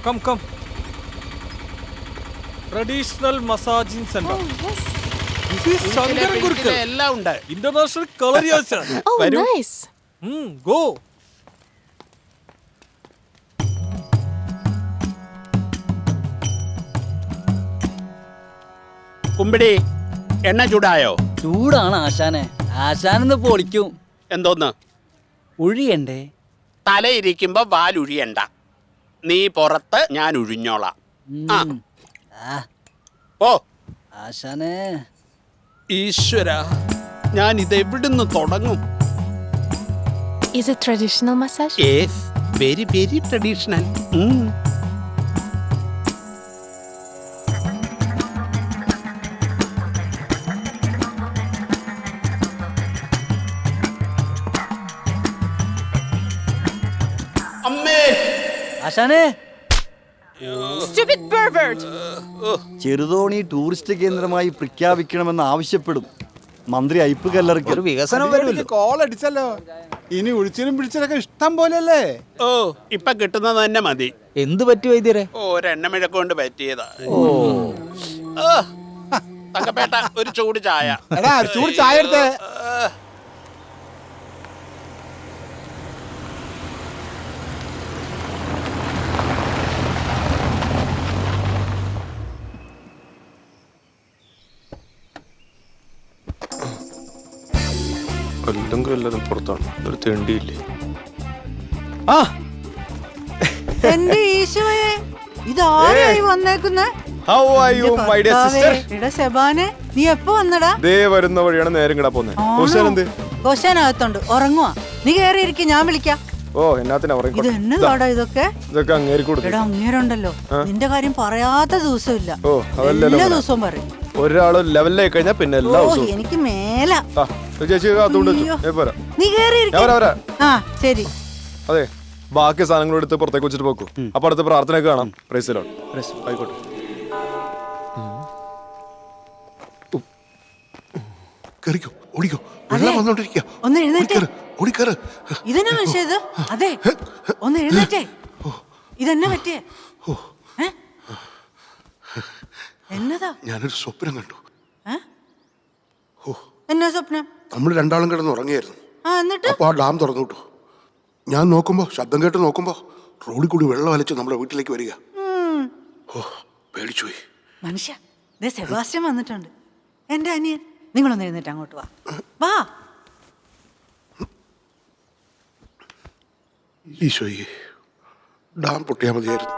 Come. Traditional massaging center. Oh, yes. This is Shankaran Gurukul. എല്ലാം ഉണ്ട്. International Kalariyachan. Oh, വരൂ. nice. Go. Kumbidi എണ്ണ ചൂടായോ? ചൂടാണ് ആശാനെ. ആശാനെന്ന് പൊളിക്കും. എന്തോന്ന്? ഒഴിയണ്ടേ? തലയിരിക്കുമ്പോ വാലുഴിയണ്ട. നീ പുറത്ത്, ഞാൻ ഉഴിഞ്ഞോളാം. ആ ആ, ഓ ആശാനെ. ഈശ്വര, ഞാൻ ഇതെവിടുന്ന് തുടങ്ങും? Is it traditional massage? Yes, very very traditional. അമ്മേ, ആശാനെ. Stupid pervert! ചെറുതോണി ടൂറിസ്റ്റ് കേന്ദ്രമായി പ്രഖ്യാപിക്കണമെന്ന് ആവശ്യപ്പെടും. മന്ത്രി ഐപ്പ് കല്ലറയ്ക്ക് ഒരു വികസനം വരുമല്ലോ. കോൾ അടിച്ചല്ലോ. ഇനി ഒഴിച്ചിലും പിടിച്ചിലൊക്കെ ഇഷ്ടം പോലെയല്ലേ? ഓ ഇപ്പൊ കിട്ടുന്നത് തന്നെ മതി. എന്ത് പറ്റി വൈദ്യരെ? ഒരെണ്ണമിഴക്കം കൊണ്ട് പറ്റിയതാ. തങ്കപ്പേട്ട, ഒരു ചൂട് ചായ. എടാ ചൂട് ചായ എടുത്തേ. കൊല്ലം പുറത്താണ്, ഒരു തെണ്ടിയില്ലേ? ആ എന്റെ ഈശോയെ, ഇതാരായി വന്നേക്കുന്നെ? How are you, my dear sister? എടാ സെബാനെ, നീ എപ്പോ വന്നടാ? ദേ വരുന്ന വഴിയാണ് നേരം കിടാ പോന്നെ. കോശാനകത്തുണ്ട്, ഉറങ്ങുവാ. നീ കേറിയിരിക്കും, ഞാൻ വിളിക്കാം. ഓ എന്നാത്തിനാ ഇത് പറയുന്നത്? എന്നതാടാ ഇതൊക്കെ? ഇതൊക്കെ അങ്ങേരി കൊടുത്തു. എടാ അങ്ങേരുണ്ടല്ലോ, നിന്റെ കാര്യം പറയാത്ത ദിവസമില്ല. ഓ അതല്ലല്ലോ, എല്ലാ ദിവസവും പറയും. ഒരാള് ലെവലിലായി കഴിഞ്ഞാ പിന്നെ എല്ലാ ഓ ദിവസവും. എനിക്ക് മേല. ചേച്ചി അതുകൊണ്ട് പോരാ. നീ കേറിയിരിക്കും. ആ ശരി. അതെ, ബാക്കി സാധനങ്ങൾ എടുത്ത് പുറത്തേക്ക് വെച്ചിട്ട് പോക്കൂ. അപ്പൊ അടുത്ത പ്രാർത്ഥനയൊക്കെ കാണാം. Praise the Lord. ആയിക്കോട്ടെ. കേറിക്കോ, ഓടിക്കോ, വെള്ളം വന്നോണ്ടിരിക്കുക. ഒന്ന് എഴുന്നേറ്റേ. ഓടിക്കറ്. ഇതെന്നാ മനുഷ്യ ഇത്? അതെ, ഒന്ന് എഴുന്നേറ്റേ. ഇതെന്നാ പറ്റിയേ? എന്നതാ? ഞാനൊരു സ്വപ്നം കണ്ടു. എന്നാ സ്വപ്നം? നമ്മൾ രണ്ടാളും കിടന്ന് ഉറങ്ങിയായിരുന്നു. എന്നിട്ട് അപ്പൊ ആ ഡാം തുറന്നു വിട്ടു. ഞാൻ നോക്കുമ്പോ, ശബ്ദം കേട്ട് നോക്കുമ്പോ റോഡിൽ കൂടി വെള്ളം വലിച്ച് നമ്മുടെ വീട്ടിലേക്ക് വരിക. ഓ പേടിച്ചുപോയി. മനുഷ്യ, ദേ സെബാസ്റ്റ്യൻ വന്നിട്ടുണ്ട്, എന്റെ അനിയൻ. നിങ്ങളൊന്ന് എഴുന്നേറ്റ് അങ്ങോട്ട് വാ. വാ. ഈശോയെ, ഡാം പൊട്ടിയാൽ മതിയായിരുന്നു.